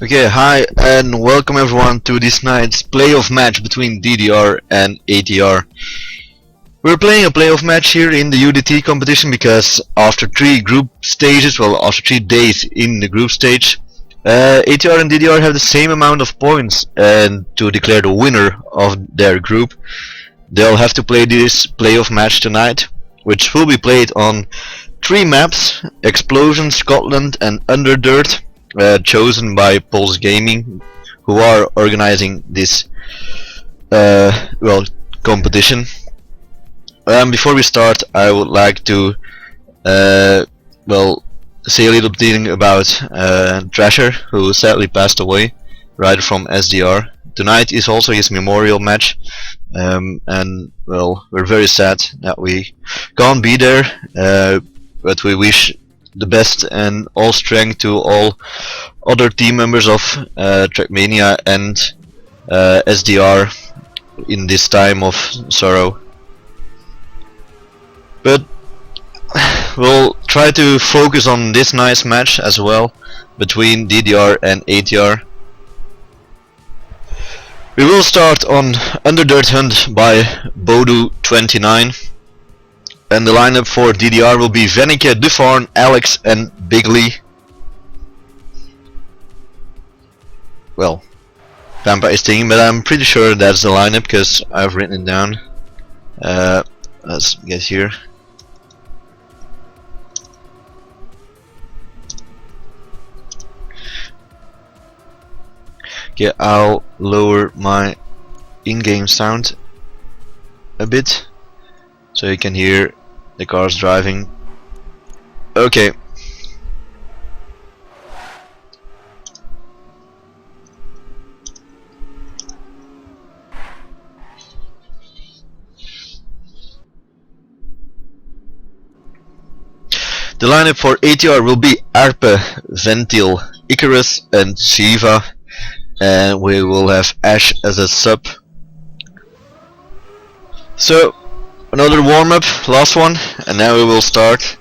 Okay, hi and welcome everyone to this night's playoff match between DDR and ATR. We're playing a playoff match here in the UDT competition because after three days in the group stage, ATR and DDR have the same amount of points, and to declare the winner of their group, they'll have to play this playoff match tonight, which will be played on three maps: Explosion, Scotland and Underdirt. Chosen by Pulse Gaming, who are organizing this competition. Before we start, I would like to say a little thing about Thrasher, who sadly passed away, right from SDR. Tonight is also his memorial match, and we're very sad that we can't be there, but we wish the best and all strength to all other team members of Trackmania and SDR in this time of sorrow. But we'll try to focus on this nice match as well between DDR and ATR. We will start on Underdirt Hunt by ďº২1. And the lineup for DDR will be Venneke, ďż2, Alex and Bigley. Well, Pampa is thinking, but I'm pretty sure that's the lineup because I've written it down. Let's get here. Okay, I'll lower my in-game sound a bit so you can hear the cars driving. Okay. The lineup for ATR will be Arpe, Ventil, Icarus and Shiva, and we will have Ash as a sub. So another warm-up, last one, and now we will start.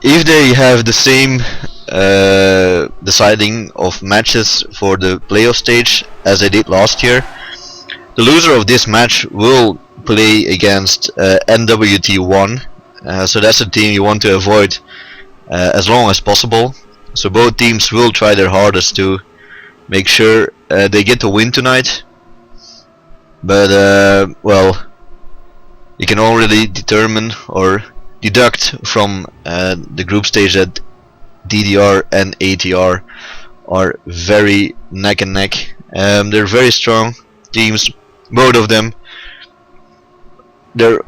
If they have the same deciding of matches for the playoff stage as they did last year, the loser of this match will play against NWT1, so that's a team you want to avoid as long as possible. So both teams will try their hardest to make sure they get to win tonight. But you can already determine or deduct from the group stage that DDR and ATR are very neck and neck. They're very strong teams, both of them. They're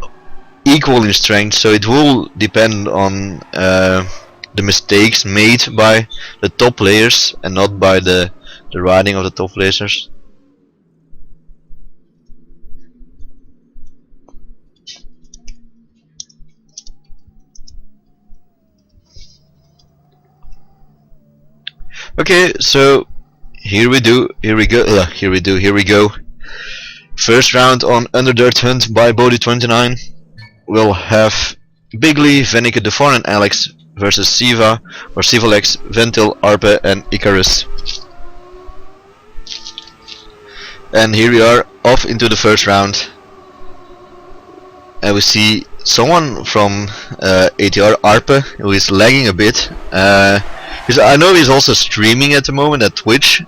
equal in strength, so it will depend on the mistakes made by the top players and not by the riding of the top players. Okay, so here we go. First round on Underdirt Hunt by ďº21. We'll have Bigley, Venneke, ďż2 and Alex versus Siva or Sivalex, Ventil, Arpe and Icarus. And here we are off into the first round. And we see someone from ATR, Arpe, who is lagging a bit. I know he's also streaming at the moment at Twitch,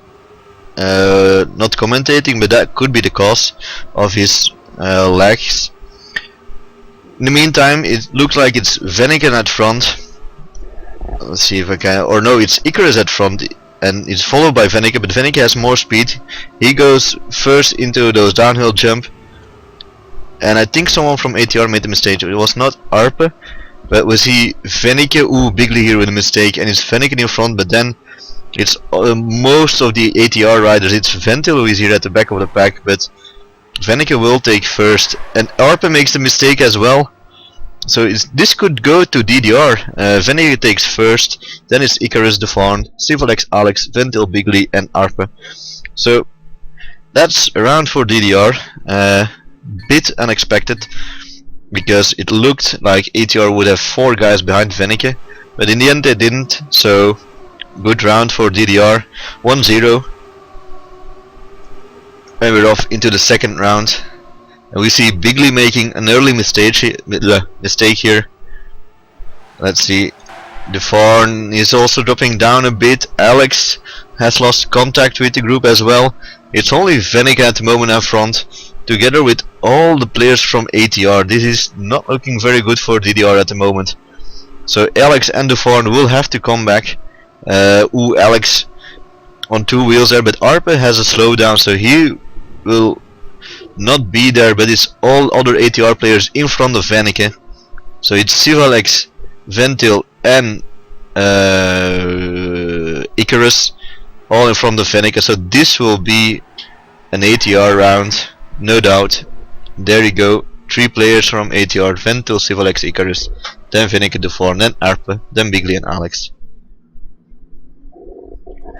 not commentating, but that could be the cause of his lags. In the meantime, it looks like it's Venneke at front. Let's see if I can, or no, it's Icarus at front, and it's followed by Venneke, but Venneke has more speed. He goes first into those downhill jump, and I think someone from ATR made a mistake. It was not Arpe, but we see Venneke, Bigley here with a mistake, and it's Venneke in front, but then it's most of the ATR riders. It's Ventil who is here at the back of the pack, but Venneke will take first, and Arpe makes the mistake as well. So this could go to DDR. Venneke takes first, then it's Icarus, ďż2, Sivalex, Alex, Ventil, Bigley and Arpe. So that's a round for DDR. Bit unexpected, because it looked like ATR would have 4 guys behind Venneke, but in the end they didn't. So Good round for DDR. 1-0. And we're off into the second round. And we see Bigley making an early mistake here. Let's see. jourd21 is also dropping down a bit. Alex has lost contact with the group as well. It's only Venica at the moment up front, together with all the players from ATR. This is not looking very good for DDR at the moment. So Alex and jourd21 will have to come back. Alex on 2 wheels there, but Arpe has a slowdown, so he will not be there, but it's all other ATR players in front of Venica. So it's Sivalex, Ventil and Icarus all in front of Venica. So this will be an ATR round, no doubt. There you go, 3 players from ATR: Ventil, Sivalex, Icarus, then Venica, jourd21, then Arpe, then Bigley and Alex.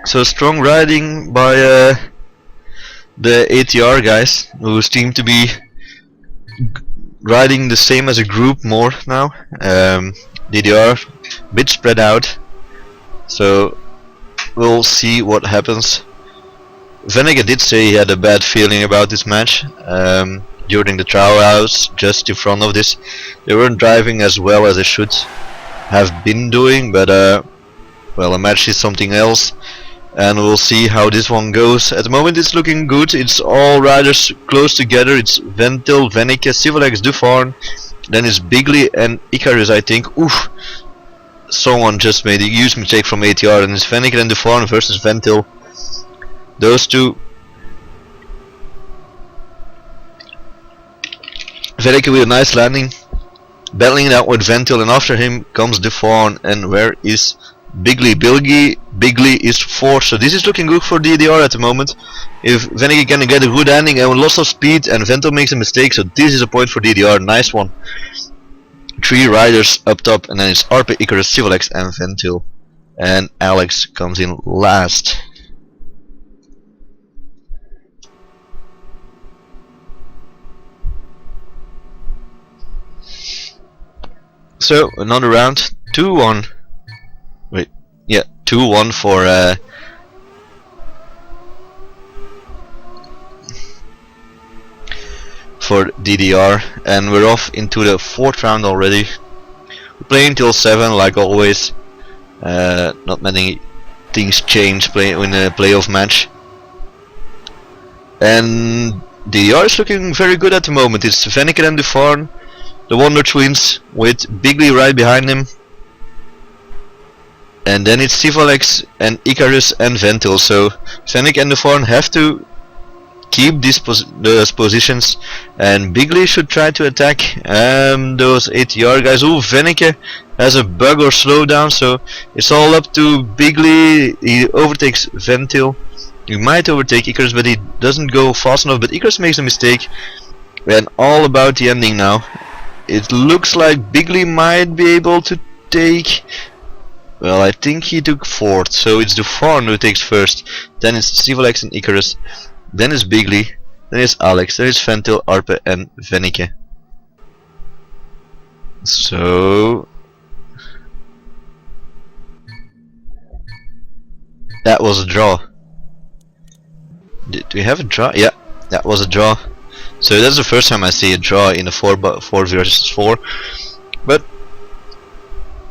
So strong riding by the ATR guys, who seem to be riding the same as a group more now. DDR a bit spread out, so we'll see what happens. Venica did say he had a bad feeling about this match during the trial house just in front of this. They weren't driving as well as they should have been doing, but well, a match is something else, and we'll see how this one goes. At the moment it's looking good. It's all riders close together. It's Ventil, Venica, Sivalex, jourd21, then it's Bigley and Icarus, I think. Oof, someone just made a huge mistake from ATR, and it's Venica and jourd21 versus Ventil. Those two. Venica with a nice landing, battling it out with Ventil, and after him comes jourd21. And where is Bigley? Bigley is 4th, so this is looking good for DDR at the moment. If Venica can get a good landing and lots of speed, and Ventil makes a mistake, so this is a point for DDR. Nice one. 3 riders up top, and then it's Arpe, Icarus, Sivalex and Ventil. And Alex comes in last. So another round, 2-1. Wait, yeah, 2-1 for DDR, and we're off into the 4th round already. We're playing till 7 like always. Not many things change in a playoff match. And DDR is looking very good at the moment. It's Venica and jourd21, the Wonder Twins, with Bigley right behind him. And then it's Sivalex and Icarus and Ventil. So Venica and jourd21 have to keep those positions, and Bigley should try to attack those ATR guys. Oh, Venica has a bug or slowdown, so it's all up to Bigley. He overtakes Ventil. He might overtake Icarus, but he doesn't go fast enough. But Icarus makes a mistake, and all about the ending now. It looks like Bigley might be able to take. Well, I think he took 4th, so it's jourd21 who takes 1st. Then it's Sivalex and Icarus. Then it's Bigley. Then it's Alex. Then it's Ventil, Arpe and Venica. So that was a draw. Did we have a draw? Yeah, that was a draw. So that's the first time I see a draw in a 4 versus 4. But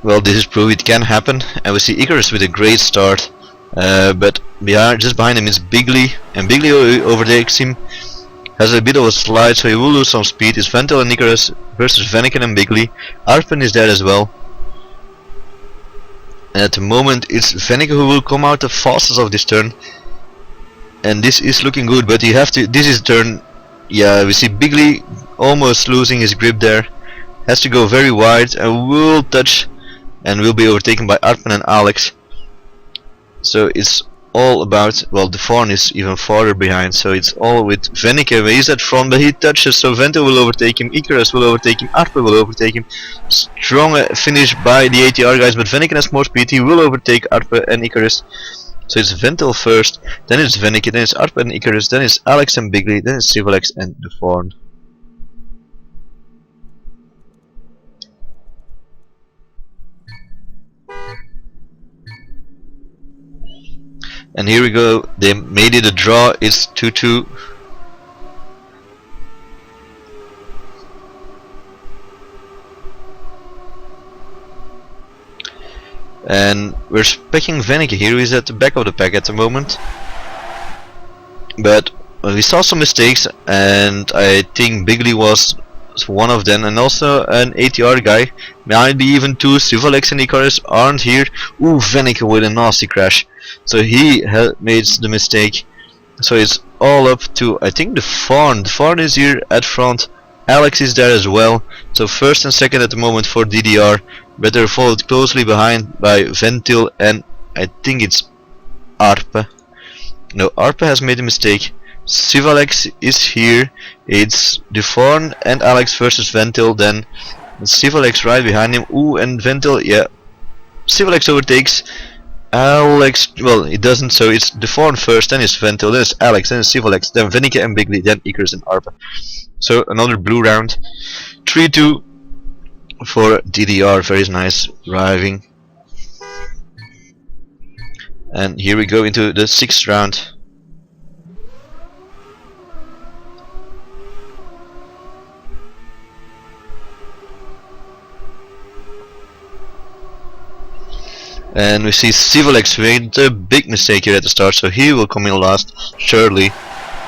well, this is proof it can happen, and we see Icarus with a great start. But just behind him is Bigley, and Bigley overtakes him. Has a bit of a slide, so he will lose some speed. It's Ventil and Icarus versus Venica and Bigley. Arpen is there as well. And at the moment it's Venica who will come out the fastest of this turn. And this is looking good, but you have to. This is turn. Yeah, we see Bigley almost losing his grip there. Has to go very wide and will touch, and will be overtaken by Arpen and Alex. So it's all about, well, jourd21 is even farther behind, so it's all with Venica. He's at front, but he touches, so Ventil will overtake him, Icarus will overtake him, Arpe will overtake him. Strong finish by the ATR guys, but Venica has more speed. He will overtake Arpe and Icarus. So it's Ventil first, then it's Venica, then it's Arpe and Icarus, then it's Alex and Bigley, then it's Sivalex and jourd21. And here we go, they made it a draw, it's 2-2. And we're picking Venneke here, he's at the back of the pack at the moment. But we saw some mistakes, and I think Bigley was one of them, and also an ATR guy. Maybe even two. Sivalex and Icarus aren't here. Ooh, Venneke with a nasty crash. So he made the mistake. So it's all up to, I think, the Fawn. The Fawn is here at front. Alex is there as well. So first and second at the moment for DDR. But they're followed closely behind by Ventil and I think it's Arpe. No, Arpe has made a mistake. Sivalex is here. It's Deforn and Alex versus Ventil. Then Sivalex right behind him. Ooh, and Ventil, yeah. Sivalex overtakes Alex. Well, it doesn't. So it's Deforn first, then it's Ventil, then it's Alex, then it's Sivalex, then Venneke and Bigley, then Icarus and Arpe. So another blue round. 3-2 for DDR. Very nice driving. And here we go into the 6th round. And we see Sivalex made a big mistake here at the start, so he will come in last, surely.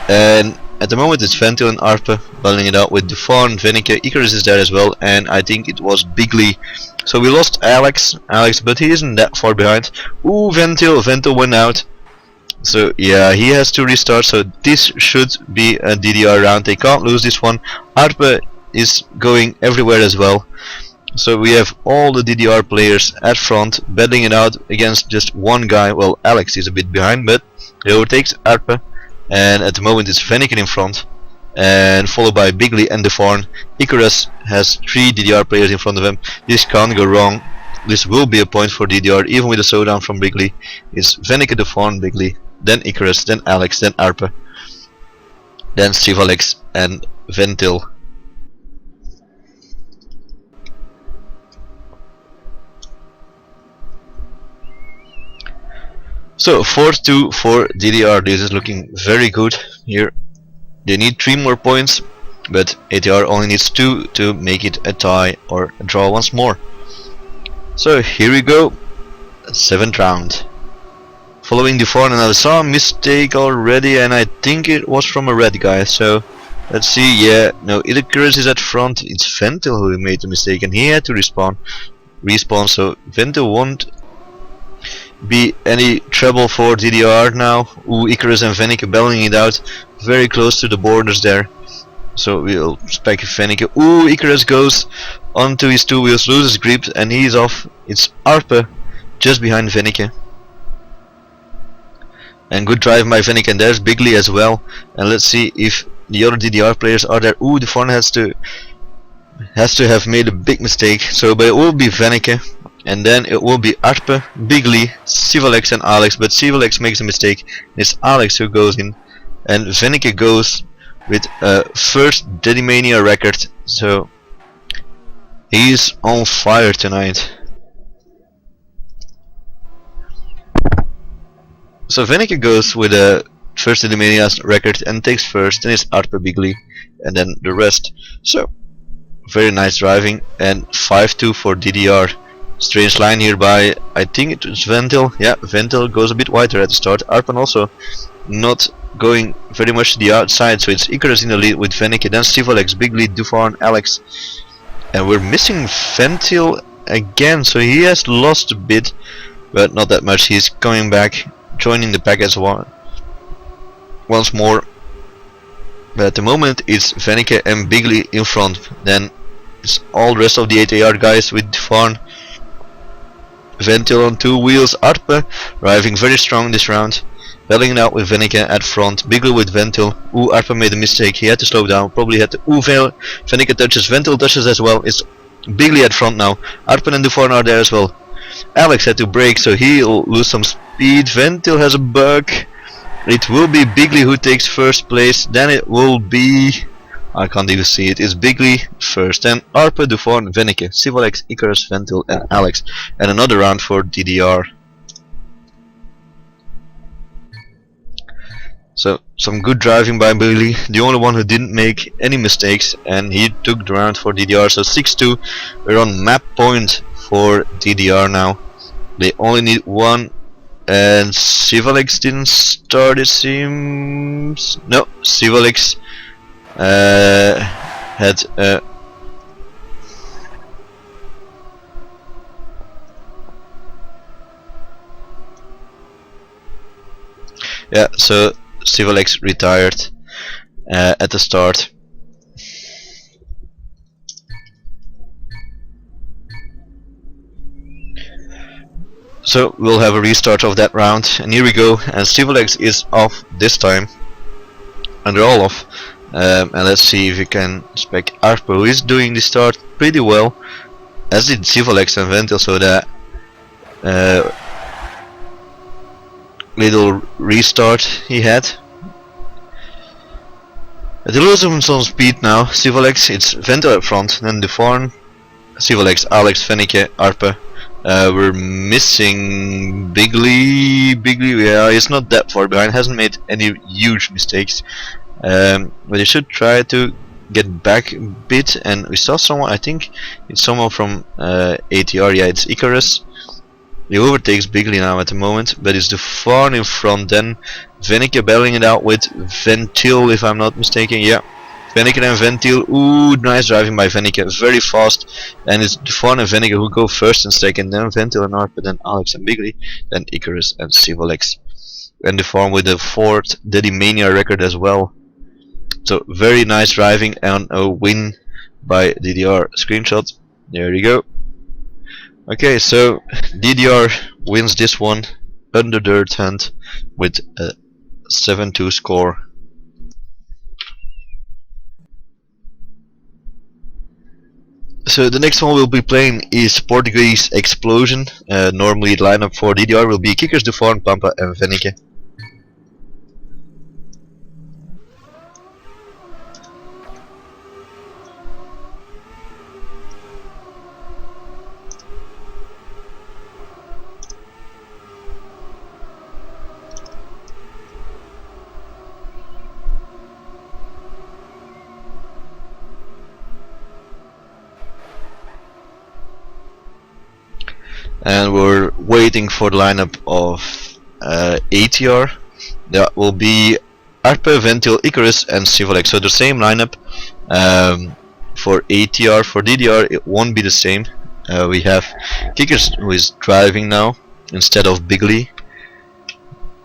And at the moment it's Ventil and Arpe battling it out with Deforn, Venneke, Icarus is there as well, and I think it was Bigley. So we lost Alex, but he isn't that far behind. Ooh, Ventil went out. So yeah, he has to restart, so this should be a DDR round. They can't lose this one. Arpe is going everywhere as well. So we have all the DDR players at front battling it out against just one guy. Well, Alex is a bit behind, but he overtakes Arpe. And at the moment it's Venneke in front, and followed by Bigley and Deforn. Icarus has 3 DDR players in front of him. This can't go wrong. This will be a point for DDR, even with a slowdown from Bigley. It's Venneke, Deforn, Bigley, then Icarus, then Alex, then Arpe, then Sivalex and Ventil. So 4-2 for DDR. This is looking very good here. They need 3 more points, but ATR only needs 2 to make it a tie or a draw once more. So here we go, 7th round. Following Deforn, and I saw a mistake already, and I think it was from a red guy. So let's see. Yeah, no, Icarus is at front. It's Ventil who made the mistake, and he had to respawn. So Ventil won't be any trouble for DDR now. Ooh, Icarus and Venneke battling it out very close to the borders there. So we'll spec Venneke. Ooh, Icarus goes onto his 2 wheels, loses grip, and he's off. It's Arpe just behind Venneke. And good drive by Venneke, and there's Bigley as well. And let's see if the other DDR players are there. Ooh, the Deforn has to have made a big mistake. So but it will be Venneke. And then it will be Arpe, Bigley, Sivalex and Alex, but Sivalex makes a mistake. It's Alex who goes in, and Venneke goes with a first Dedimania record, so he's on fire tonight. So Venneke goes with a first Dedimania record and takes first, then it's Arpe, Bigley, and then the rest. So very nice driving, and 5-2 for DDR. Strange line here by, I think it was Ventil. Yeah, Ventil goes a bit wider at the start. Arpen also not going very much to the outside, so it's Icarus in the lead with Venneke, then Sivalex, Bigley, Deforn, Alex. And we're missing Ventil again, so he has lost a bit, but not that much. He's coming back, joining the pack as well once more. But at the moment it's Venneke and Bigley in front. Then it's all the rest of the ATR guys with Deforn. Ventil on 2 wheels, Arpe driving very strong this round, battling it out with Venneke at front, Bigley with Ventil. Ooh, Arpe made a mistake, he had to slow down, probably had to. Ooh, Venneke touches, Ventil touches as well. It's Bigley at front now, Arpe and Deforn are there as well. Alex had to brake, so he'll lose some speed. Ventil has a bug. It will be Bigley who takes first place, then it will be, I can't even see it. It's Bigley first, then Arpe, Deforn, Venneke, Sivalex, Icarus, Ventil and Alex. And another round for DDR. So some good driving by Billy, the only one who didn't make any mistakes, and he took the round for DDR. So 6-2, we're on map point for DDR now. They only need one, and Sivalex didn't start, it seems. No, Sivalex had yeah, so Sivalex retired at the start. So we'll have a restart of that round, and here we go, and Sivalex is off this time, and they're all off. And let's see if we can spec Arpo, who is doing the start pretty well, as did Sivalex and Ventil, so that little restart he had. They lose him some speed now. Sivalex, it's Ventil up front, then Deforn, Sivalex, Alex, Fenneke, Arpe. We're missing Bigly. Yeah, he's not that far behind, hasn't made any huge mistakes. But he should try to get back a bit, and we saw someone, I think it's someone from ATR, yeah, it's Icarus. He overtakes Bigly now at the moment, but it's the far in front, then Venneke battling it out with Ventil, if I'm not mistaken, yeah. Venneke and Ventil, ooh, nice driving by Venneke, very fast, and it's Deforn and Venneke who go first and second, then Ventil and Arpe, then Alex and Bigly, then Icarus and Sivalex. And Deforn with the 4th Dedimania record as well. So very nice driving and a win by DDR. Screenshot, there you go. Okay, so DDR wins this one under their tent with a 7-2 score. So the next one we'll be playing is Portuguese Explosion. Normally the lineup for DDR will be Kickers, Deforn, Pampa and Venneke. And we're waiting for the lineup of ATR. That will be Arpe, Ventil, Icarus and Sivalex. So the same lineup for ATR. For DDR it won't be the same. We have Kickers who is driving now instead of Bigly.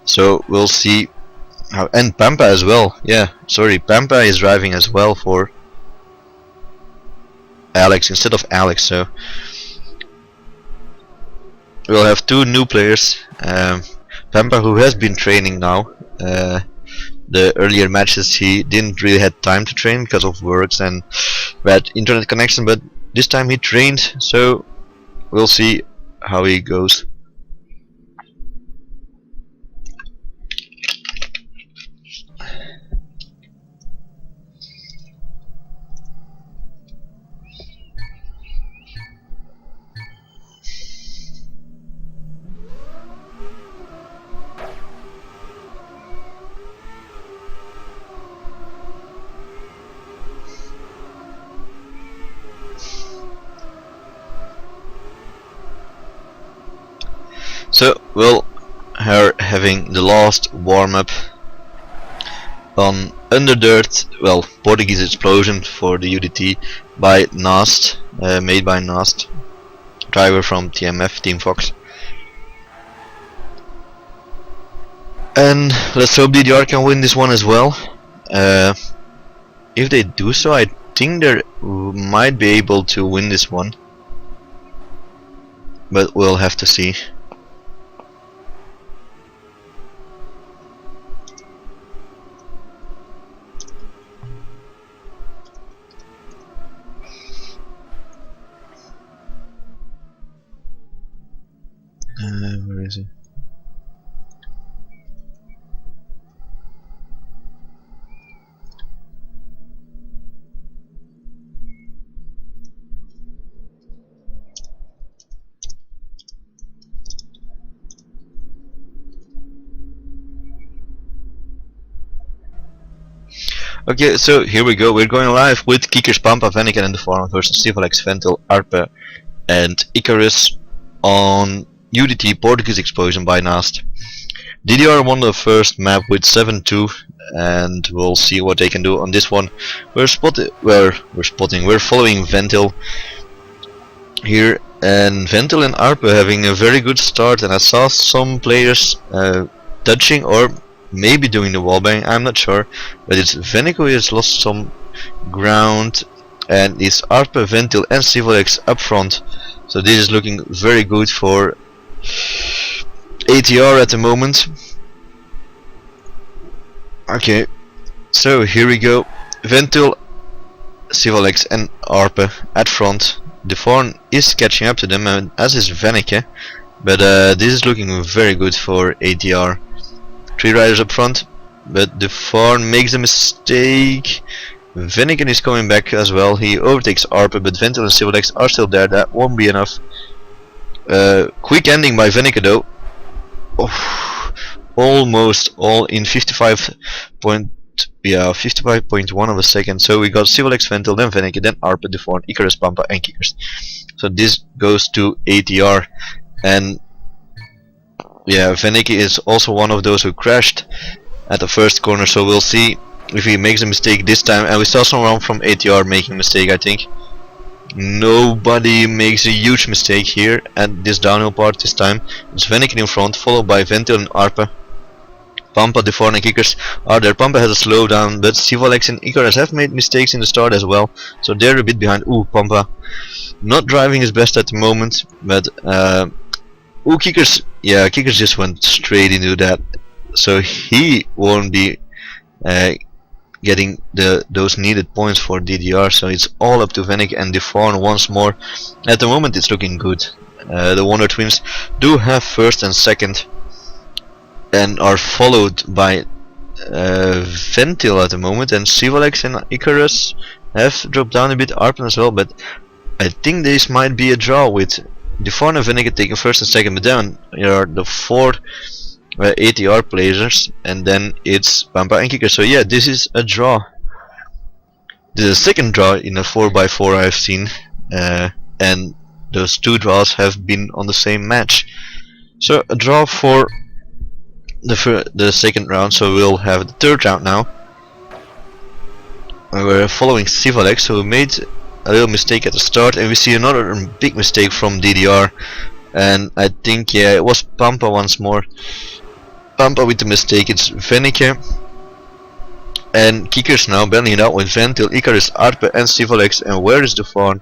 So we'll see how, and Pampa as well. Yeah, sorry, Pampa is driving as well for Alex instead of Alex. So we'll have 2 new players. Pampa, who has been training now. The earlier matches he didn't really have time to train because of works and bad internet connection, but this time he trained, so we'll see how he goes. So we'll having the last warm-up on Underdirt, well, Portuguese Explosion for the UDT by Nast, made by Nast, driver from TMF, Team Fox. And let's hope DDR can win this one as well. If they do so, I think they might be able to win this one, but we'll have to see. Where is he? Okay, so here we go. We're going live with Kiekers, Pampa, Venneke and jourd² versus Sivalex, Ventil, Arpe and Icarus on UDT Portuguese Explosion by NAST. DDR won the first map with 7-2 and we'll see what they can do on this one. We're following Ventil here, and Ventil and Arpe having a very good start, and I saw some players touching or maybe doing the wallbang, I'm not sure, but it's Venneke who has lost some ground, and it's Arpe, Ventil and Sivalex up front. So this is looking very good for ATR at the moment. Okay, so here we go. Ventil, Sivalex and Arpe at front. jourd² is catching up to them, and as is Venneke, but this is looking very good for ATR. 3 riders up front, but jourd² makes a mistake. Venneke is coming back as well. He overtakes Arpe, but Ventil and Sivalex are still there. That won't be enough. Quick ending by Venneke though. Oh, almost all in 55.1 of a second. So we got Sivalex, Ventil, then Venneke, then Arpe, jourd², Icarus, Pampa and Kiekers. So this goes to ATR, and yeah, Venneke is also one of those who crashed at the first corner, so we'll see if he makes a mistake this time. And we saw someone from ATR making a mistake, I think. Nobody makes a huge mistake here at this downhill part this time. It's Venneke in front, followed by Ventil and Arpe. Pampa, jourd² and Kiekers are there. Pampa has a slowdown, but Sivalex and Icarus have made mistakes in the start as well, so they're a bit behind. Ooh, Pampa not driving his best at the moment, but ooh, Kiekers, yeah, Kiekers just went straight into that, so he won't be getting those needed points for DDR. So it's all up to Venneke and jourd² once more. At the moment it's looking good. The Wonder Twins do have first and second, and are followed by Ventil at the moment, and Sivalex and Icarus have dropped down a bit, Arpen as well, but I think this might be a draw with jourd² and Venneke taking first and second, but then there are the 4 ATR players, and then it's Pampa and Kiekers. So yeah, this is a draw. This is a second draw in a 4x4 I've seen, and those 2 draws have been on the same match. So a draw for the second round, so we'll have the third round now. We're following Sivalex, who made a little mistake at the start, and we see another big mistake from DDR, and I think, yeah, it was Pampa once more. Pampa with the mistake. It's Venneke and Kiekers now battling it out with Ventil, Icarus, Arpe and Sivalex, and where is jourd²?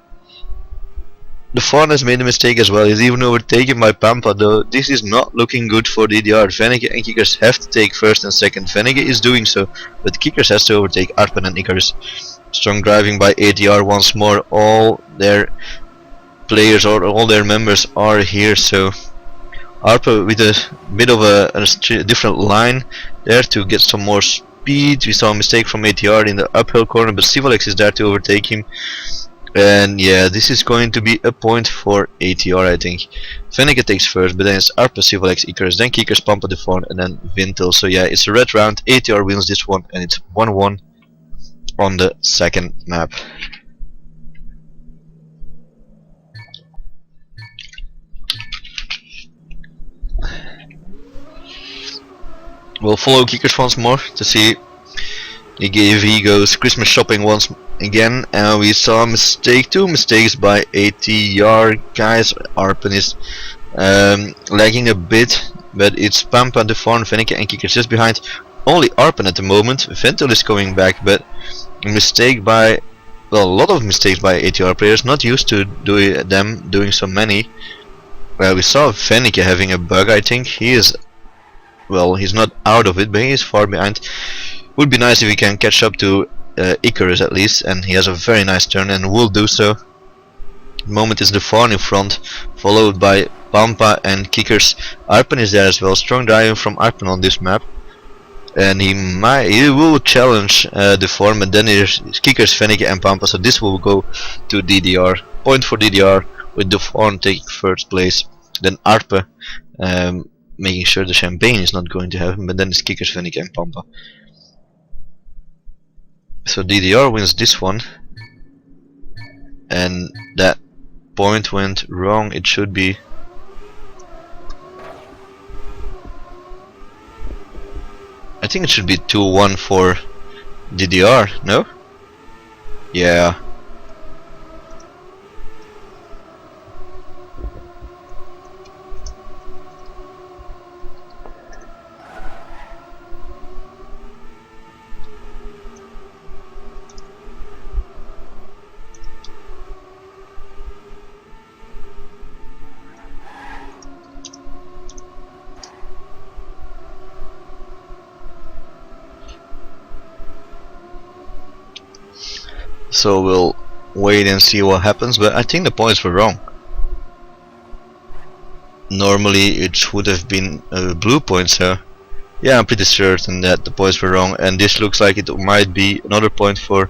jourd² has made a mistake as well. He's even overtaken by Pampa, though this is not looking good for DDR. Venneke and Kiekers have to take first and second. Venneke is doing so, but Kiekers has to overtake Arpe and Icarus. Strong driving by ATR once more. All their players or all their members are here, so Arpe with a bit of a different line there to get some more speed. We saw a mistake from ATR in the uphill corner, but Sivalex is there to overtake him. And yeah, this is going to be a point for ATR, I think. Venneke takes first, but then it's Arpe, Sivalex, Icarus, then Kiekers, Pampa, jourd², and then Ventil. So yeah, it's a red round. ATR wins this one, and it's 1-1 on the second map. We'll follow Kiekers once more to see if he goes Christmas shopping once again, and we saw a mistake, 2 mistakes by ATR guys. Arpen is lagging a bit, but it's Pampa, jourd², Venneke and Kiekers just behind. Only Arpen at the moment. Ventil is coming back, but a mistake by, well, a lot of mistakes by ATR players, not used to doing so many. We saw Venneke having a bug, I think. He is, well, he's not out of it, but he is far behind. Would be nice if he can catch up to Icarus at least, and he has a very nice turn and will do so. The moment is jourd² in front, followed by Pampa and Kiekers. Arpen is there as well. Strong driving from Arpen on this map, and he will challenge jourd², but then there's Kiekers, Venneke and Pampa, so this will go to DDR. Point for DDR with jourd² taking first place, then Arpe making sure the champagne is not going to happen, but then it's Kiekers, Venneke and Pampa. So DDR wins this one, and that point went wrong. It should be. I think it should be 2-1 for DDR, no? Yeah. So we'll wait and see what happens, but I think the points were wrong. Normally it would have been a blue point, so yeah, I'm pretty certain that the points were wrong, and this looks like it might be another point for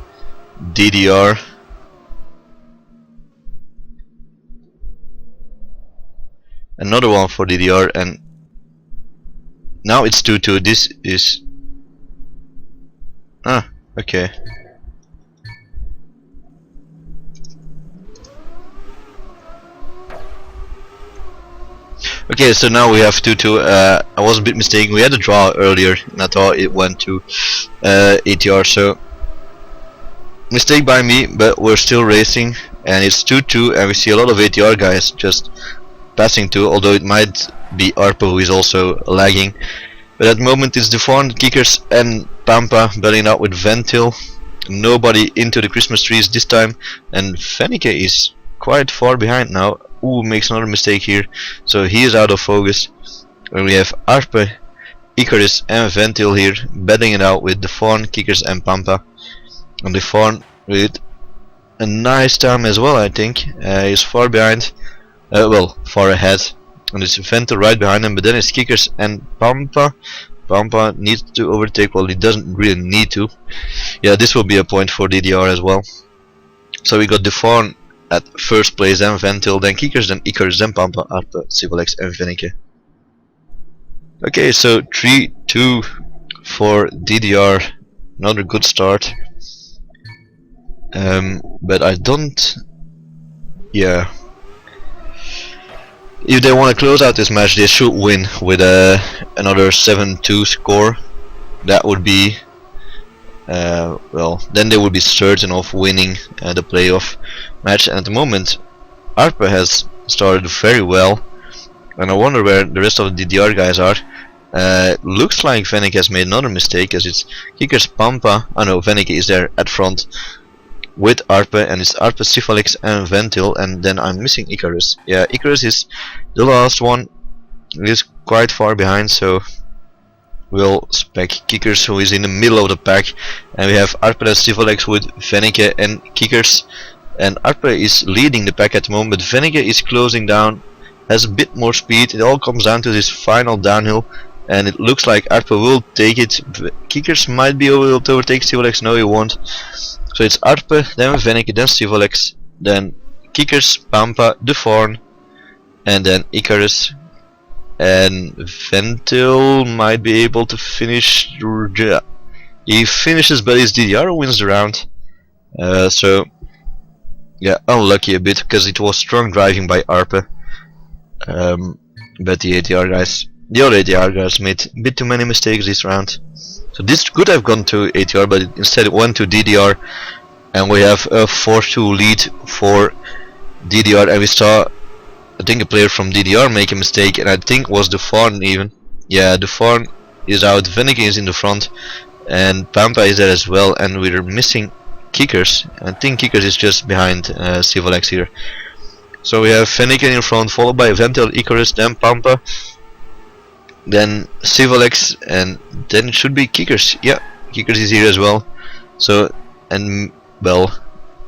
DDR. Another one for DDR, and now it's 2-2. This is... ah, okay. Okay, so now we have 2-2. I was a bit mistaken. We had a draw earlier, and I thought it went to ATR. So mistake by me, but we're still racing, and it's 2-2, and we see a lot of ATR guys just passing to. Although it might be Arpa who is also lagging, but at the moment it's jourd2, Kickers, and Pampa battling out with Ventil. Nobody into the Christmas trees this time, and Fenneke is quite far behind now. Ooh, makes another mistake here, so he is out of focus. And we have Arpe, Icarus and Ventil here battling it out with jourd2, Kickers and Pampa. And jourd2 with a nice time as well, I think. He's far behind, well, far ahead. And it's Ventil right behind him, but then it's Kickers and Pampa. Pampa needs to overtake, well, he doesn't really need to. Yeah, this will be a point for DDR as well. So we got jourd2 at first place, then Ventil, then Kickers, then Icarus, then Pampa, Arpe, Civilex and Fenneke. Okay, so 3-2 for DDR. Another good start. But I don't... yeah. If they want to close out this match, they should win with another 7-2 score. That would be... well, then they would be certain of winning the playoff match. And at the moment, Arpe has started very well, and I wonder where the rest of the DDR guys are. Looks like Fenneke has made another mistake, as it's Kickers, Pampa. I know Fenneke is there at front with Arpe, and it's Arpe, Civilex and Ventil, and then I'm missing Icarus. Yeah, Icarus is the last one. He is quite far behind, so we'll spec Kickers, who is in the middle of the pack, and we have Arpe and Civilex with Fenneke and Kickers, and Arpe is leading the pack at the moment, but Fenneke is closing down, has a bit more speed. It all comes down to this final downhill, and it looks like Arpe will take it. Kickers might be able to overtake Civilex, no he won't. So it's Arpe, then Fenneke, then Civilex, then Kickers, Pampa, jourd2, and then Icarus. And Ventil might be able to finish. Yeah, he finishes, but his DDR wins the round. So yeah, unlucky a bit, because it was strong driving by Arpe. But the ATR guys, the other ATR guys, made a bit too many mistakes this round. So this could have gone to ATR, but instead it went to DDR, and we have a 4-2 lead for DDR. And we saw, I think, a player from DDR make a mistake, and I think was jourd2 even. Yeah, jourd2 is out, Fenneke is in the front, and Pampa is there as well, and we're missing Kickers. I think Kickers is just behind Civilex here. So we have Fenneke in front, followed by Ventil, Icarus, then Pampa, then Civilex, and then it should be Kickers. Yeah, Kickers is here as well. So, and well,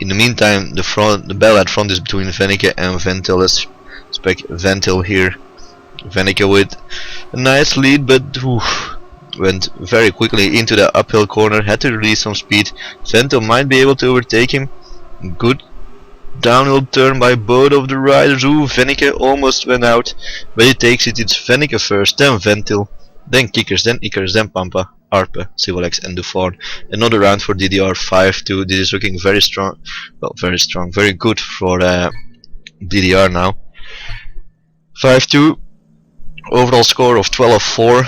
in the meantime, the bell at front is between Fenneke and Ventil. Let's spec Ventil here. Fenneke with a nice lead, but went very quickly into the uphill corner, had to release some speed. Ventil might be able to overtake him. Good downhill turn by both of the riders. Ooh, Fenneke almost went out, but he takes it. It's Fenneke first, then Ventil, then Kickers, then Icarus, then Pampa, Arpe, Civolex and jourd2. Another round for DDR 5-2. This is looking very strong, well, very good for DDR now. 5-2, overall score of 12-4,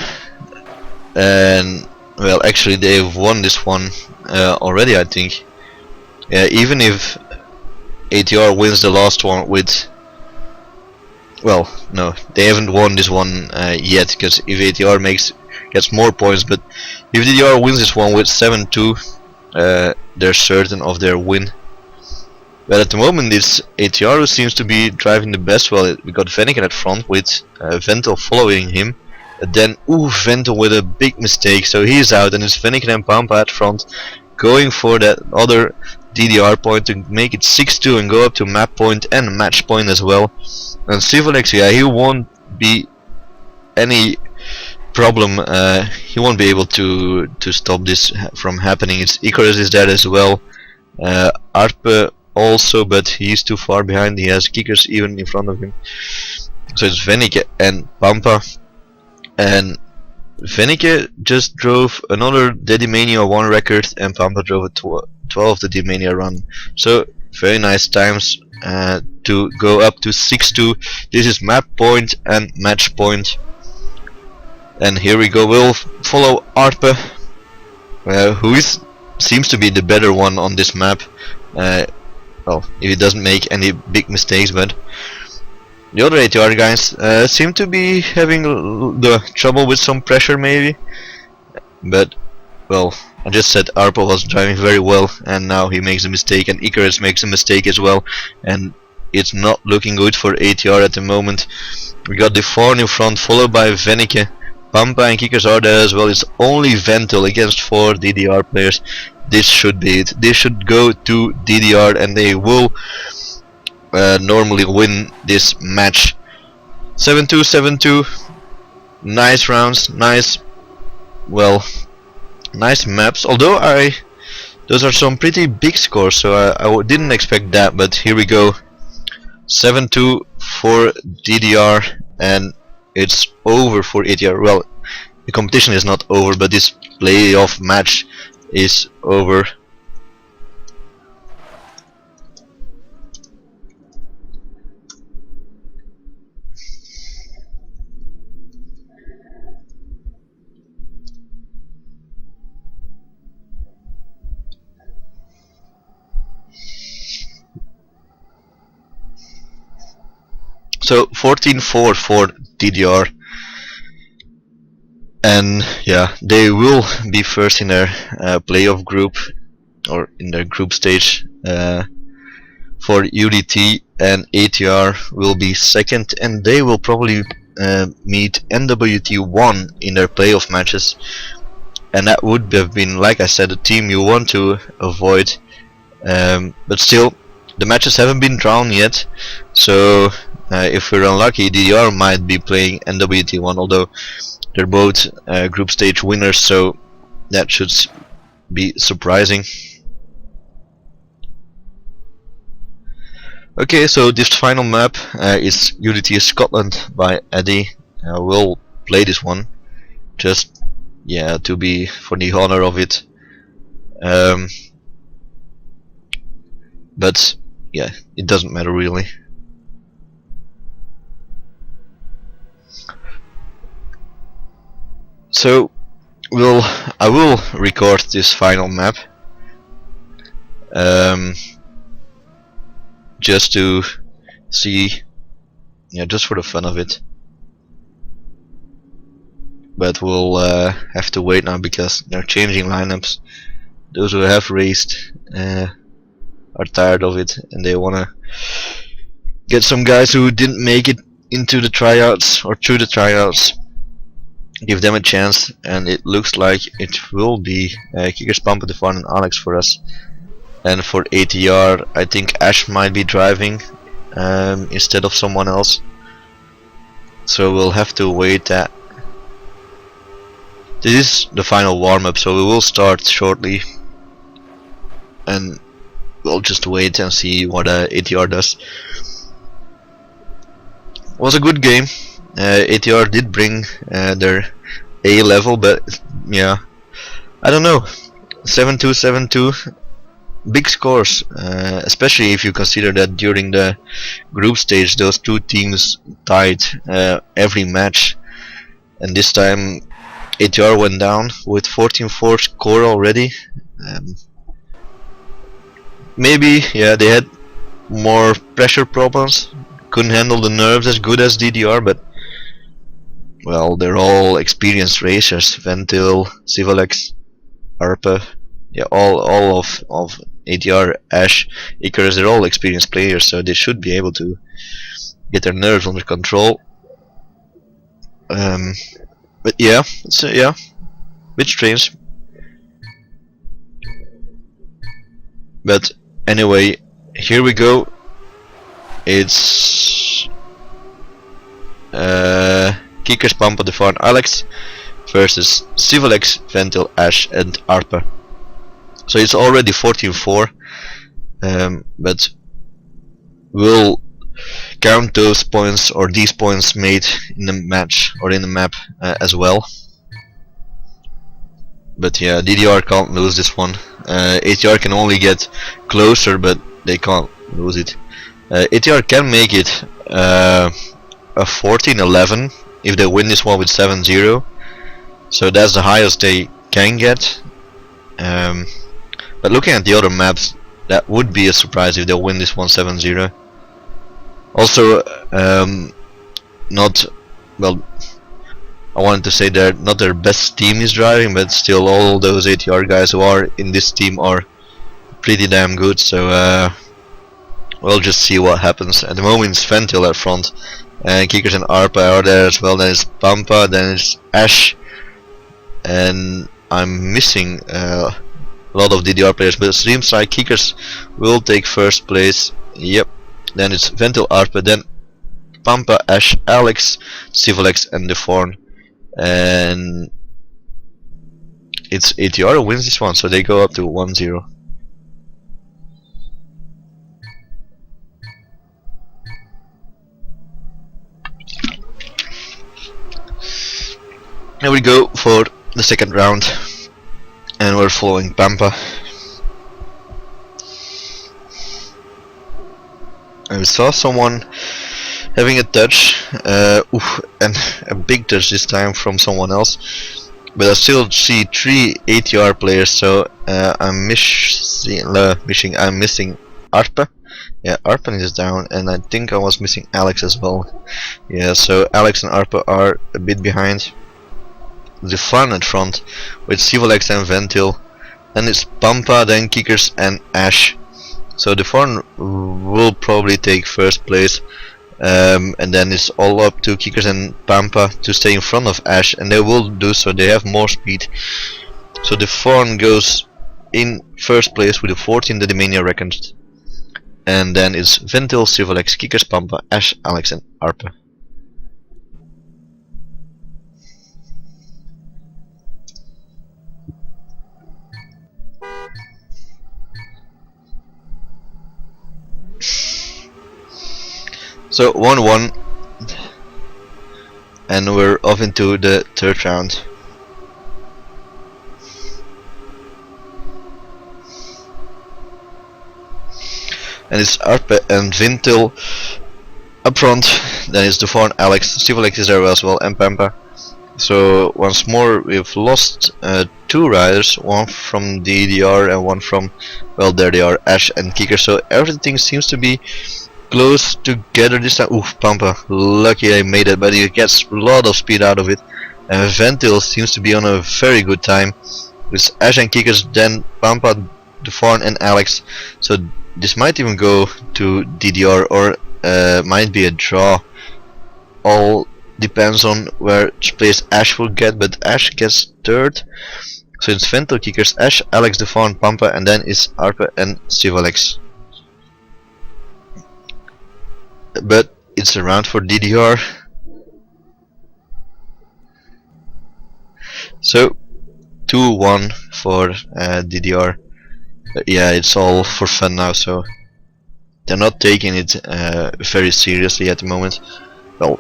and well, actually they've won this one already, I think. Even if ATR wins the last one with, well, no, they haven't won this one yet, because if ATR gets more points, but if DDR wins this one with 7-2, they're certain of their win. But at the moment it's ATR who seems to be driving the best. Well, we got Venneken at front with Ventel following him. Then, Ventel with a big mistake, so he's out, and it's Venneken and Pampa at front, going for that other DDR point to make it 6-2 and go up to map point and match point as well. And Civolex, yeah, he won't be any problem. He won't be able to stop this from happening. It's Icarus is dead as well. Arpe also, but he's too far behind. He has kickers even in front of him. So it's Venneke and Pampa. And Venneke just drove another Dedimania 1 record, and Pampa drove a 12 Dedimania run. So very nice times to go up to 6-2. This is map point and match point. And here we go. We'll follow Arpe, who seems to be the better one on this map. Well, if he doesn't make any big mistakes, but the other ATR guys seem to be having the trouble with some pressure maybe. But, well, I just said Arpe was driving very well, and now he makes a mistake, and Icarus makes a mistake as well, and it's not looking good for ATR at the moment. We got jourd2 in front, followed by Venneke. Pampa and kickers are there as well. It's only Ventel against 4 DDR players. This should be it. This should go to DDR, and they will normally win this match. 7-2, 7-2. Nice rounds, nice maps. Although those are some pretty big scores, so I didn't expect that. But here we go. 7-2 for DDR, and it's over for ATR. Well, the competition is not over, but this playoff match is over. So 14-4 for DDR, and yeah, they will be first in their playoff group, or in their group stage for UDT, and ATR will be second, and they will probably meet NWT1 in their playoff matches, and that would have been, like I said, a team you want to avoid. But still, the matches haven't been drawn yet, so if we're unlucky, DDR might be playing NWT1, although they're both group stage winners, so that should be surprising. Okay, so this final map is UDT Scotland by Eddie. We'll play this one, just to be for the honor of it. But yeah, it doesn't matter really. So I will record this final map just to see, just for the fun of it. But we'll have to wait now because they're changing lineups. Those who have raced are tired of it, and they wanna get some guys who didn't make it into the tryouts or through the tryouts, give them a chance. And it looks like it will be Kickers, Pampa, jourd2, and Alex for us. And for ATR, I think Ash might be driving instead of someone else, so we'll have to wait that. This is the final warm-up, so we will start shortly, and we'll just wait and see what ATR does. It was a good game. ATR did bring their A level, but yeah, I don't know. 7-2, 7-2. Big scores, especially if you consider that during the group stage those two teams tied every match, and this time ATR went down with 14-4 score already. Maybe, yeah, they had more pressure problems, couldn't handle the nerves as good as DDR, but well, they're all experienced racers. Ventil, Civalex, Arpa, yeah, all of ATR, Ash, Icarus, they're all experienced players, so they should be able to get their nerves under control. But yeah, it's yeah, bit strange. But anyway, here we go. It's Kickers, Pampa, Defarn, Alex versus Civalex, Ventil, Ash, and Arpa. So it's already 14-4, but we'll count those points or these points made in the match or in the map as well. But yeah, DDR can't lose this one. ATR can only get closer, but they can't lose it. ATR can make it a 14-11 if they win this one with 7-0. So that's the highest they can get. But looking at the other maps, that would be a surprise if they win this one 7-0. Also, not well. I wanted to say that not their best team is driving, but still all those ATR guys who are in this team are pretty damn good. So we'll just see what happens. At the moment it's Ventil at front, and Kickers and Arpa are there as well. Then it's Pampa, then it's Ash, and I'm missing a lot of DDR players, but it seems like Kickers will take first place. Yep. Then it's Ventil, Arpa, then Pampa, Ash, Alex, Civalex, and Defarn. And it's ATR who wins this one, so they go up to 1-0. Here we go for the second round, and we're following Pampa. And we saw someone having a touch, and a big touch this time from someone else. But I still see 3 ATR players, so I'm missing Arpa. Yeah, Arpa is down, and I think I was missing Alex as well. Yeah, so Alex and Arpa are a bit behind. The Farn at front with Civalex and Ventil. Then it's Pampa, then Kickers and Ash. So the Farn will probably take first place. And then it's all up to Kickers and Pampa to stay in front of Ash, and they will do so. They have more speed. So the Farn goes in first place with a 14 that the Mania reckoned. And then it's Ventil, Civalex, Kickers, Pampa, Ash, Alex, and Arpa. So 1-1, and we're off into the third round. And it's Arpa and Ventil up front. Then it's Defarn, Alex, Civalex is there as well, and Pampa. So once more we've lost 2 riders, one from DDR and one from, well, there they are, Ash and Kicker. So everything seems to be close together this time. Oof, Pampa, lucky I made it, but he gets a lot of speed out of it. And Ventil seems to be on a very good time. With Ash and Kickers, then Pampa, Defarn and Alex. So this might even go to DDR, or might be a draw. All depends on which place Ash will get, but Ash gets third. So it's Ventil, Kickers, Ash, Alex, Defarn, Pampa, and then it's Arpa and Civalex. But it's a round for DDR. So 2-1 for DDR. Yeah, it's all for fun now, so they're not taking it very seriously at the moment. Well,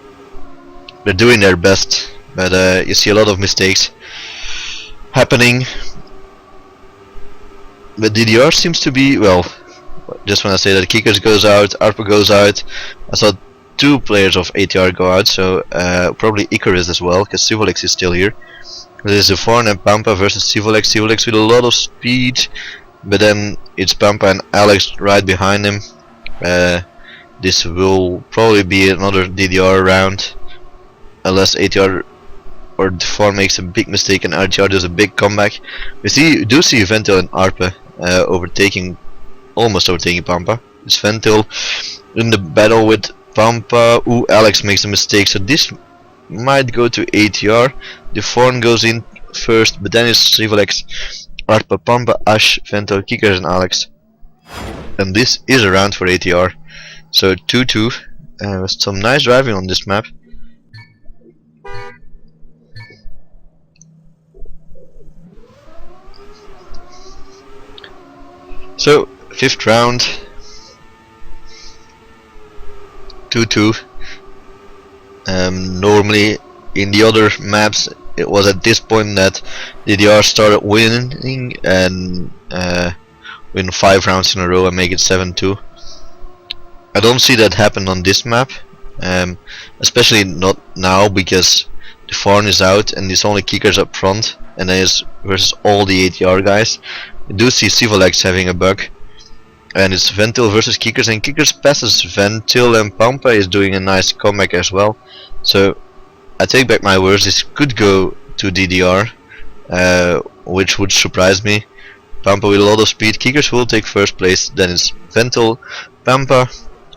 they're doing their best, but you see a lot of mistakes happening. But DDR seems to be, well, just when I say that Kickers goes out, Arpa goes out, I saw 2 players of ATR go out, so probably Icarus as well, because Sivolex is still here. There's jourd2 and Pampa versus Sivolex. Sivolex with a lot of speed, but then it's Pampa and Alex right behind him. This will probably be another DDR round, unless ATR or jourd2 makes a big mistake and ATR does a big comeback. We do see Ventil and Arpa almost overtaking Pampa. It's Ventil in the battle with Pampa. Ooh, Alex makes a mistake, so this might go to ATR. jourd2 goes in first, but then it's Sivolex, Arpa, Pampa, Ash, Ventil, Kickers and Alex. And this is a round for ATR. So 2-2, with some nice driving on this map. So 5th round, 2-2. Normally in the other maps it was at this point that DDR started winning and win 5 rounds in a row and make it 7-2. I don't see that happen on this map, especially not now, because jourd2 is out and it's only Kickers up front and then it's versus all the ATR guys. I do see Sivolex having a bug, and it's Ventil versus Kickers, and Kickers passes Ventil and Pampa is doing a nice comeback as well. So I take back my words, this could go to DDR, which would surprise me. Pampa with a lot of speed, Kickers will take 1st place, then it's Ventil, Pampa,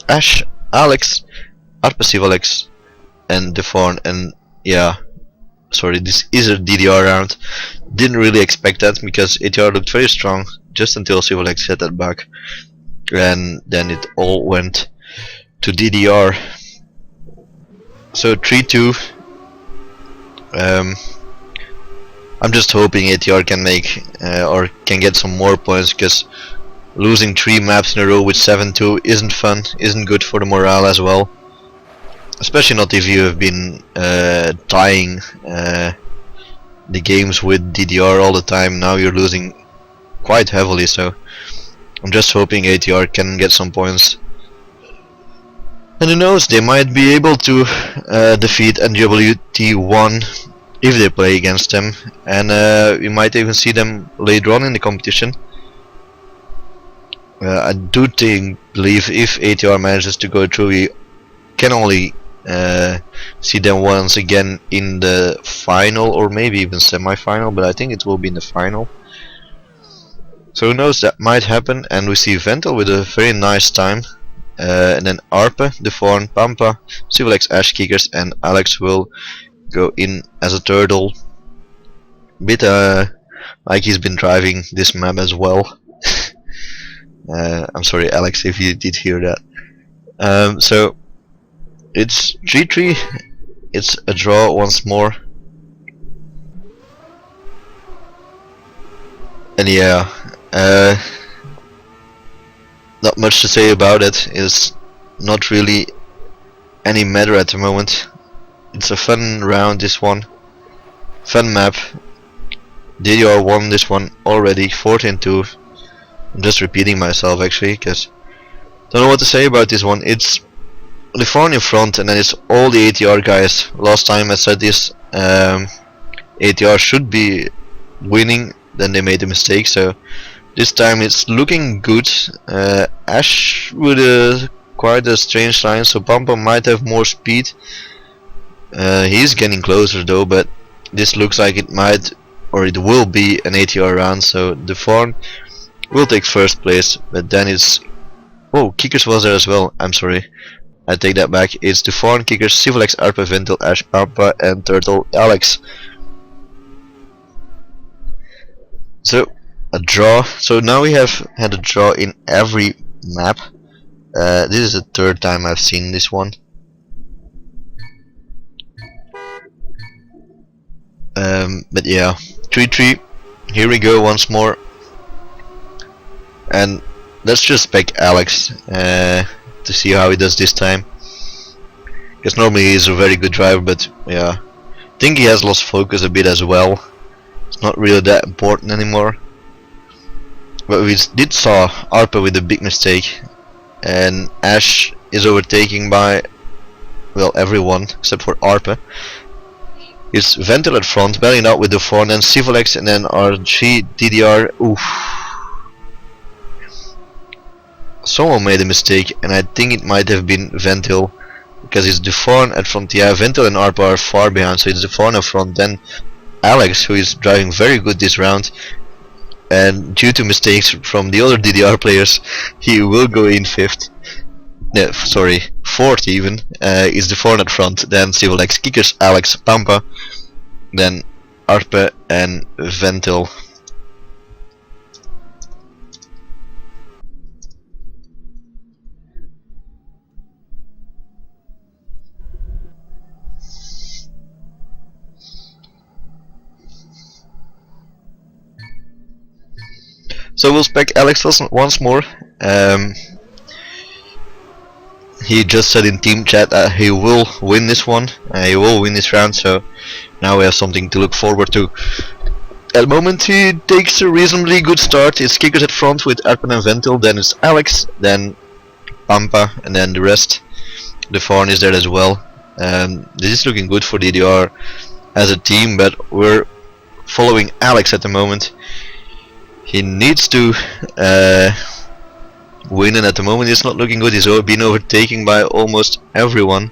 Ash, Alex, Arpa, Sivolex and jourd2, and yeah, sorry, this is a DDR round. Didn't really expect that because ATR looked very strong just until Sivolex hit that bug, and then it all went to DDR. So 3-2. I'm just hoping ATR can make or can get some more points, because losing 3 maps in a row with 7-2 isn't fun, isn't good for the morale as well. Especially not if you have been tying the games with DDR all the time. Now you're losing quite heavily, so I'm just hoping ATR can get some points. And who knows, they might be able to defeat ǳWT1 if they play against them, and we might even see them later on in the competition. I do believe if ATR manages to go through, we can only see them once again in the final, or maybe even semi-final, but I think it will be in the final. So who knows, that might happen. And we see Ventil with a very nice time, and then Arpa, jourd2, Pampa, Sivolex, Ash, Kickers and Alex will go in as a turtle. Bit like he's been driving this map as well. I'm sorry Alex if you did hear that. So it's 3-3, it's a draw once more. And yeah, not much to say about it. It's not really any matter at the moment. It's a fun round, this one. Fun map. DDR won this one already, 14-2. I'm just repeating myself actually, because don't know what to say about this one. It's jourd2 in front, and then it's all the ATR guys. Last time I said this, ATR should be winning, then they made a mistake, so this time it's looking good. Ash with quite a strange line, so Pampa might have more speed. He's getting closer though, but this looks like it might, or it will be an ATR round, so jourd2 will take 1st place, but then it's... Oh, Kickers was there as well, I'm sorry. I take that back. It's jourd2, Kickers, Sivolex, Arpa, Ventil, Ash, Pampa and Turtle, Alex. So, a draw. So now we have had a draw in every map. This is the 3rd time I've seen this one. But yeah, 3-3. Here we go once more. And let's just pick Alex to see how he does this time. Because normally he's a very good driver, but yeah, I think he has lost focus a bit as well. It's not really that important anymore. But we did saw Arpa with a big mistake, and Ash is overtaking by, well, everyone except for Arpa. It's Ventil at front, battling out with the 4, and then Civolex, and then RG, DDR. Oof. Someone made a mistake, and I think it might have been Ventil, because it's Deforn at front. Yeah, Ventil and Arpa are far behind, so it's Deforn at front, then Alex, who is driving very good this round, and due to mistakes from the other DDR players, he will go in 5th. No, sorry, 4th even. Is Deforn at front, then Civolex, Kickers, Alex, Pampa, then Arpa and Ventil. So we'll spec Alex once more. He just said in team chat that he will win this one. He will win this round, so now we have something to look forward to. At the moment he takes a reasonably good start. It's Kickers at front with Arpan and Ventil, then it's Alex, then Pampa, and then the rest. The Fawn is there as well. This is looking good for DDR as a team, but we're following Alex at the moment. He needs to win, and at the moment it's not looking good. He's been overtaken by almost everyone.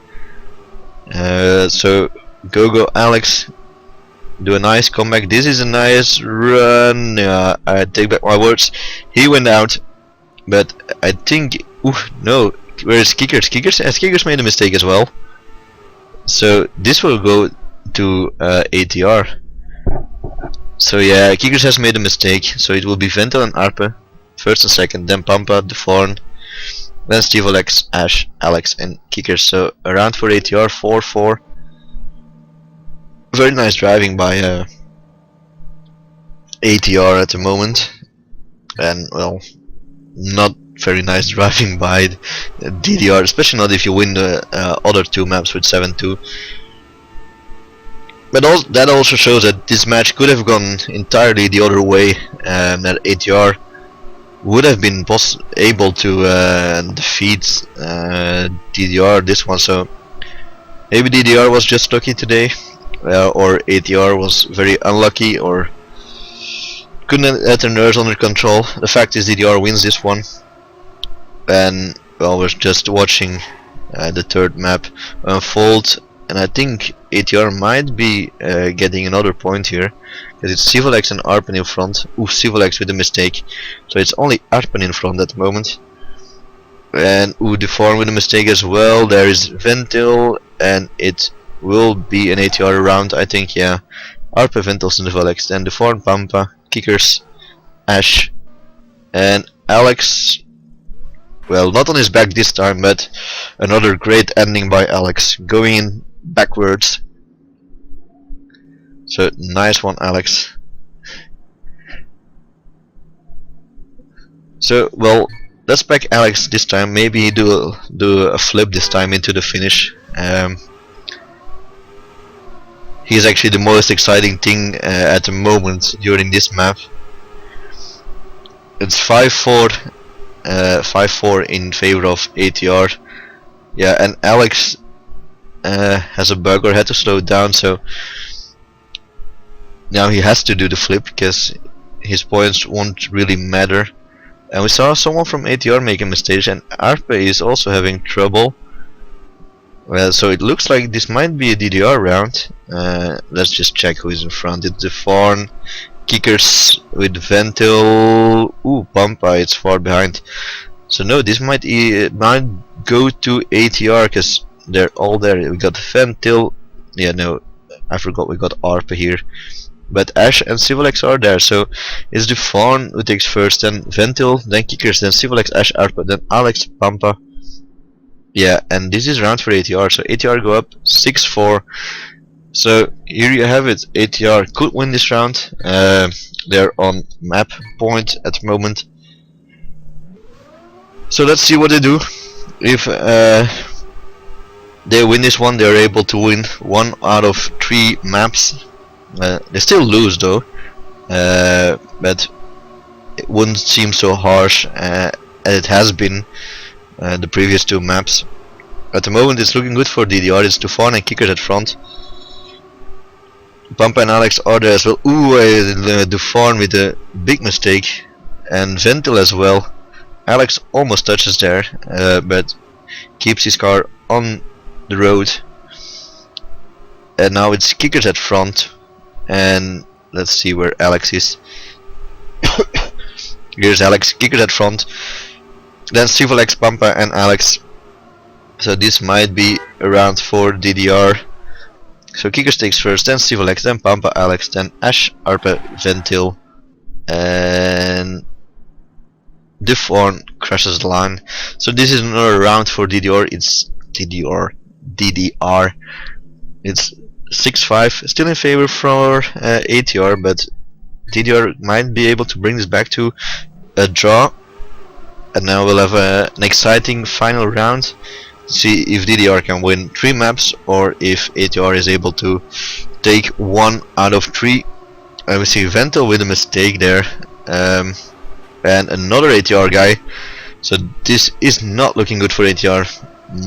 So go Alex, do a nice comeback. This is a nice run. I take back my words. He went out, but I think, no, where is Kickers? Kickers made a mistake as well. So this will go to ATR. So yeah, Kickers has made a mistake, so it will be Ventil and Arpa, first and second, then Pampa, Deforn, then Stevolex, Ash, Alex and Kickers. So around for ATR, 4-4. Very nice driving by ATR at the moment, and well, not very nice driving by DDR, especially not if you win the other 2 maps with 7-2. But that also shows that this match could have gone entirely the other way, that ATR would have been able to defeat DDR this one. So maybe DDR was just lucky today, or ATR was very unlucky, or couldn't get their nerves under control. The fact is DDR wins this one, and well, we're just watching the 3rd map unfold. And I think ATR might be getting another point here, because it's Civolex and Arpan in front. Civolex with a mistake, so it's only Arpan in front at the moment. And Deform with a mistake as well. There is Ventil, and it will be an ATR round, I think. Yeah, Arpa, Ventil, and Civolex, then Deform, Pampa, Kickers, Ash, and Alex. Well, not on his back this time, but another great ending by Alex, going in backwards. So nice one, Alex. So well, let's back Alex this time. Maybe do a flip this time into the finish. He's actually the most exciting thing at the moment during this map. It's 5-4. 5-4 in favor of ATR. Yeah, and Alex has a bug or had to slow down, so now he has to do the flip because his points won't really matter. And we saw someone from ATR make a mistake, and Arpe is also having trouble. Well, so it looks like this might be a DDR round. Let's just check who is in front. It's Deforn, Kickers with Ventil. Pampa, it's far behind. So no, this might go to ATR because they're all there. We got Ventil. Yeah, no, I forgot we got Arpa here. But Ash and Civolex are there, so it's Deforn who takes first, then Ventil, then Kickers, then Civolex, Ash, Arpa, then Alex, Pampa. Yeah, and this is round for ATR, so ATR go up 6-4. So here you have it. ATR could win this round. They're on map point at the moment. So let's see what they do. If they win this one, they're able to win 1 out of 3 maps. They still lose though, but it wouldn't seem so harsh as it has been the previous 2 maps. At the moment it's looking good for DDR. It's jourd2 and Kickers at front. Pampa and Alex are there as well. Ooh, jourd2 with a big mistake, and Ventil as well. Alex almost touches there, but keeps his car on the road. And now it's Kickers at front, and let's see where Alex is. Here's Alex, Kickers at front. Then Civolex, Pampa and Alex. So this might be around for DDR. So Kickers takes first, then Civolex, then Pampa, Alex, then Ash, Arpe, Ventil, and jourd2 crashes the line. So this is another round for DDR. It's DDR. It's 6-5, still in favor for ATR, but DDR might be able to bring this back to a draw. And now we'll have an exciting final round. See if DDR can win 3 maps or if ATR is able to take 1 out of 3. And we see Ventil with a mistake there, and another ATR guy. So this is not looking good for ATR.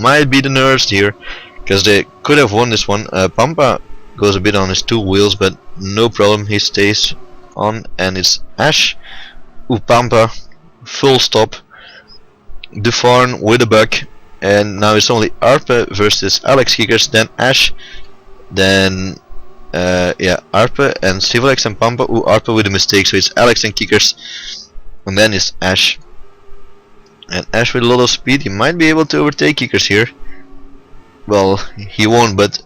Might be the nerves here, because they could have won this one. Pampa goes a bit on his 2 wheels, but no problem, he stays on. And it's Ash, Pampa, full stop, jourd2 with a bug, and now it's only Arpe versus Alex Kickers, then Ash, then Arpe and Civolex and Pampa. Arpe with a mistake, so it's Alex and Kickers, and then it's Ash. And Ash with a lot of speed, he might be able to overtake Kickers here. Well, he won't, but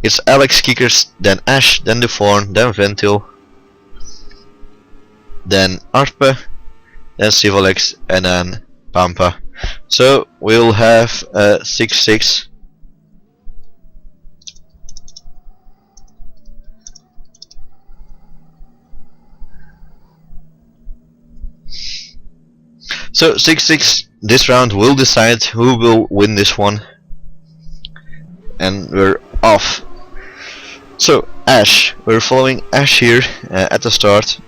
it's Alex, Kickers, then Ash, then jourd2, then Ventil, then Arpe, then Civolex, and then Pampa. So we'll have 6-6. So 6-6. This round will decide who will win this one. And we're off. So Ash, we're following Ash here at the start.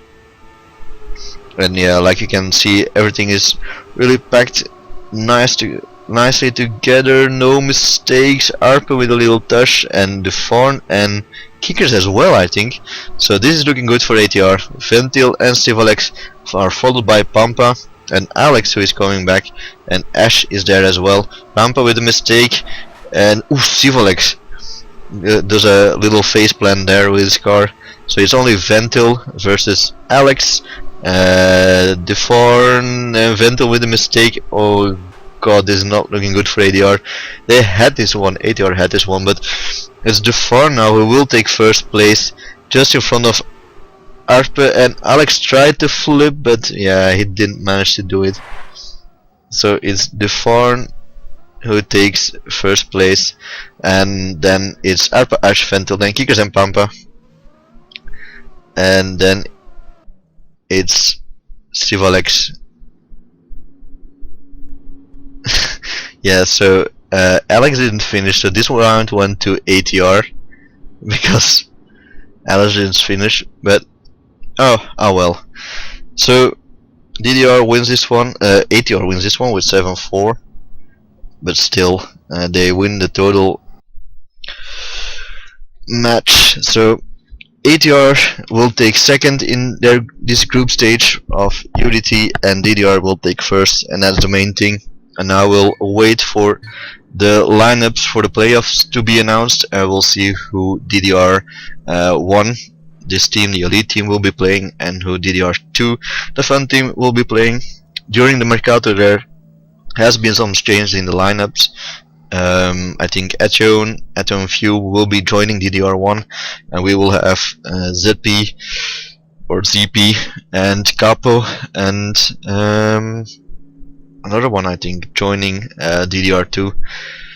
And yeah, like you can see, everything is really packed nicely together, no mistakes. Arpe with a little touch, and jourd2 and Kickers as well, I think. So this is looking good for ATR. Ventil and Civolex are followed by Pampa and Alex, who is coming back, and Ash is there as well. Pampa with a mistake, and Civolex does a little face plant there with his car. So it's only Ventil versus Alex. jourd2 and Ventil with a mistake. Oh god, this is not looking good for ATR. They had this one, ATR had this one, but it's jourd2 now who will take first place, just in front of Arpe, and Alex tried to flip, but yeah, he didn't manage to do it. So it's jourd2 who takes first place, and then it's Arpe, Ash, Ventil, then Kickers and Pampa, and then it's Civolex. Yeah, so Alex didn't finish, so this round went to ATR because Alex didn't finish, but oh well. So DDR wins this one, ATR wins this one with 7-4, but still they win the total match. So ATR will take second in this group stage of UDT, and DDR will take first, and that's the main thing. And now we'll wait for the lineups for the playoffs to be announced, and we'll see who DDR 1, this team, the elite team, will be playing, and who DDR 2, the fun team, will be playing. During the Mercato there has been some change in the lineups. I think Atom Few will be joining DDR 1, and we will have ZP or ZP and Capo and another one, I think, joining DDR 2.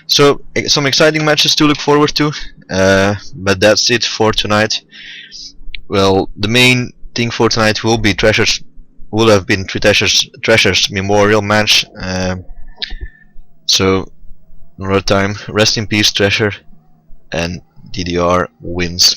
So some exciting matches to look forward to, but that's it for tonight. Well, the main thing for tonight will be will have been Treasure's memorial match. So another time, rest in peace Treasure, and DDR wins.